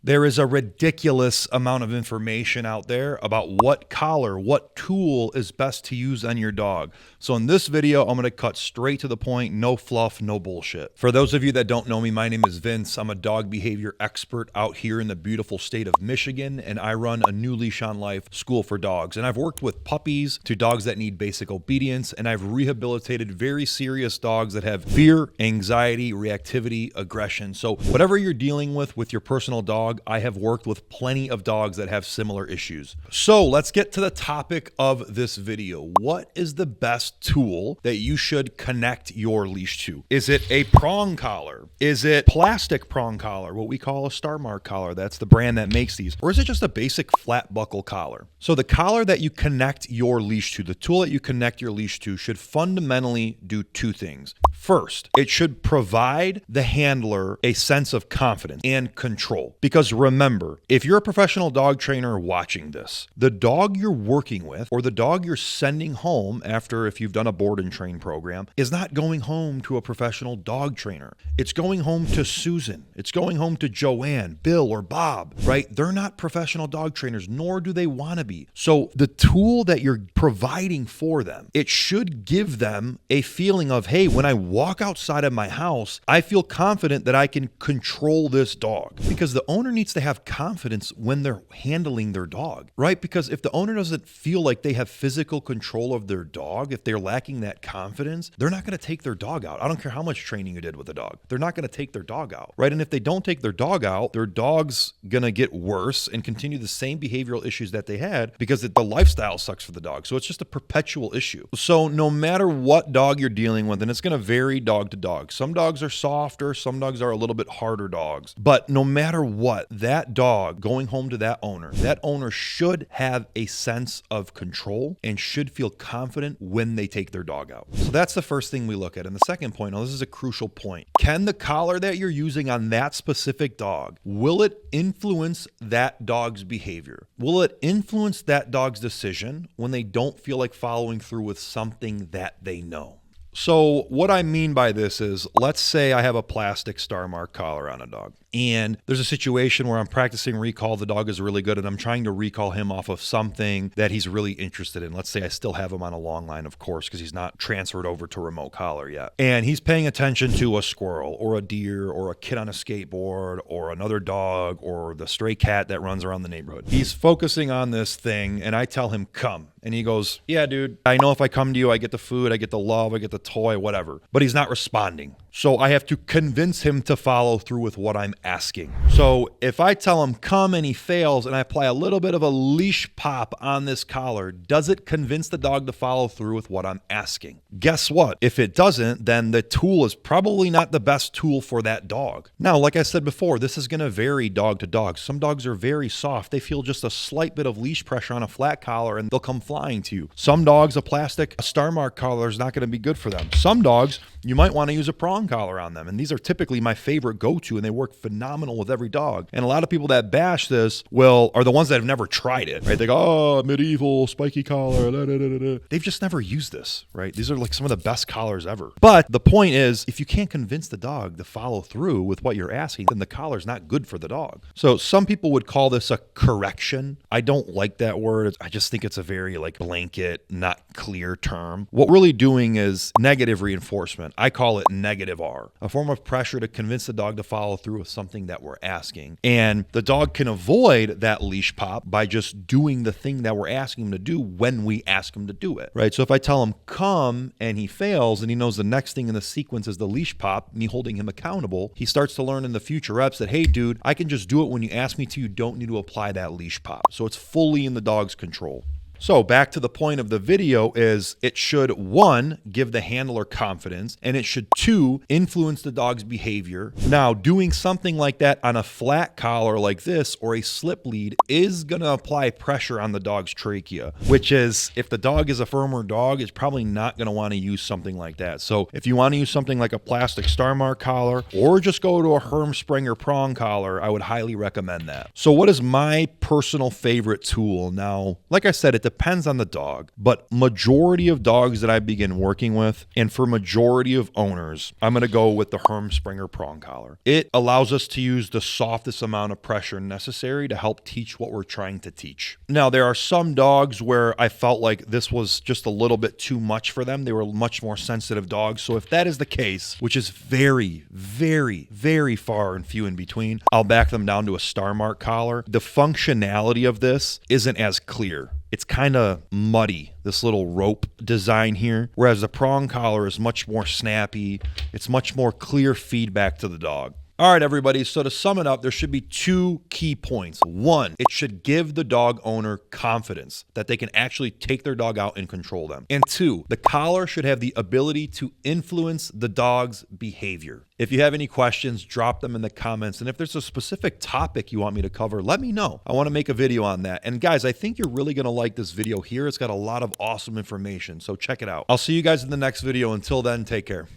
There is a ridiculous amount of information out there about what collar, what tool is best to use on your dog. So in this video, I'm going to cut straight to the point, no fluff, no bullshit. For those of you that don't know me, my name is Vince. I'm a dog behavior expert out here in the beautiful state of Michigan, and I run a new Leash on Life school for dogs. And I've worked with puppies to dogs that need basic obedience, and I've rehabilitated very serious dogs that have fear, anxiety, reactivity, aggression. So whatever you're dealing with your personal dog, I have worked with plenty of dogs that have similar issues. So let's get to the topic of this video. What is the best tool that you should connect your leash to? Is it a prong collar? Is it plastic prong collar, what we call a Star Mark collar? That's the brand that makes these. Or is it just a basic flat buckle collar? So the collar that you connect your leash to, the tool that you connect your leash to, should fundamentally do two things. First, it should provide the handler a sense of confidence and control. Because remember, if you're a professional dog trainer watching this, the dog you're working with or the dog you're sending home after, if you've done a board and train program, is not going home to a professional dog trainer. It's going home to Susan. It's going home to Joanne, Bill, or Bob, right? They're not professional dog trainers, nor do they want to be. So the tool that you're providing for them, it should give them a feeling of, hey, when I walk outside of my house, I feel confident that I can control this dog. Because the owner needs to have confidence when they're handling their dog, right? Because if the owner doesn't feel like they have physical control of their dog, if they're lacking that confidence, they're not going to take their dog out. I don't care how much training you did with the dog. They're not going to take their dog out, right? And if they don't take their dog out, their dog's going to get worse and continue the same behavioral issues that they had because the lifestyle sucks for the dog. So it's just a perpetual issue. So no matter what dog you're dealing with, and it's going to vary dog to dog. Some dogs are softer, some dogs are a little bit harder dogs. But no matter what, that dog going home to that owner should have a sense of control and should feel confident when they take their dog out. So that's the first thing we look at. And the second point, now this is a crucial point. Can the collar that you're using on that specific dog, will it influence that dog's behavior? Will it influence that dog's decision when they don't feel like following through with something that they know? So what I mean by this is, let's say I have a plastic Star Mark collar on a dog, and there's a situation where I'm practicing recall. The dog is really good, and I'm trying to recall him off of something that he's really interested in. Let's say I still have him on a long line, of course, because he's not transferred over to remote collar yet. And he's paying attention to a squirrel or a deer or a kid on a skateboard or another dog or the stray cat that runs around the neighborhood. He's focusing on this thing, and I tell him, come. And he goes, yeah, dude, I know if I come to you, I get the food, I get the love, I get the toy, whatever. But he's not responding. So I have to convince him to follow through with what I'm asking. So if I tell him come and he fails and I apply a little bit of a leash pop on this collar, does it convince the dog to follow through with what I'm asking? Guess what? If it doesn't, then the tool is probably not the best tool for that dog. Now, like I said before, this is going to vary dog to dog. Some dogs are very soft. They feel just a slight bit of leash pressure on a flat collar and they'll come flying to you. Some dogs, a plastic Star Mark collar is not going to be good for them. Some dogs, you might want to use a prong collar on them. And these are typically my favorite go-to, and they work phenomenal with every dog. And a lot of people that bash this are the ones that have never tried it, right? They go, oh, medieval, spiky collar, da, da, da, da. They've just never used this, right? These are like some of the best collars ever. But the point is, if you can't convince the dog to follow through with what you're asking, then the collar's not good for the dog. So some people would call this a correction. I don't like that word. I just think it's a very blanket, not clear term. What we're really doing is negative reinforcement. I call it negative R, a form of pressure to convince the dog to follow through with something that we're asking. And the dog can avoid that leash pop by just doing the thing that we're asking him to do when we ask him to do it, right? So if I tell him come and he fails and he knows the next thing in the sequence is the leash pop, me holding him accountable, he starts to learn in the future reps that, hey, dude, I can just do it when you ask me to. You don't need to apply that leash pop. So it's fully in the dog's control. So back to the point of the video is it should, 1, give the handler confidence, and it should, 2, influence the dog's behavior. Now, doing something like that on a flat collar like this or a slip lead is going to apply pressure on the dog's trachea, which is, if the dog is a firmer dog, it's probably not going to want to use something like that. So if you want to use something like a plastic Star Mark collar or just go to a Hermsprenger prong collar, I would highly recommend that. So what is my personal favorite tool? Now, like I said, it depends on the dog, but majority of dogs that I begin working with, and for majority of owners, I'm going to go with the Hermspringer prong collar. It allows us to use the softest amount of pressure necessary to help teach what we're trying to teach. Now, there are some dogs where I felt like this was just a little bit too much for them. They were much more sensitive dogs. So if that is the case, which is very, very, very far and few in between, I'll back them down to a Star Mark collar. The functionality of this isn't as clear. It's kind of muddy, this little rope design here, whereas the prong collar is much more snappy. It's much more clear feedback to the dog. All right, everybody. So to sum it up, there should be 2 key points. 1, it should give the dog owner confidence that they can actually take their dog out and control them. And 2, the collar should have the ability to influence the dog's behavior. If you have any questions, drop them in the comments. And if there's a specific topic you want me to cover, let me know. I want to make a video on that. And guys, I think you're really going to like this video here. It's got a lot of awesome information. So check it out. I'll see you guys in the next video. Until then, take care.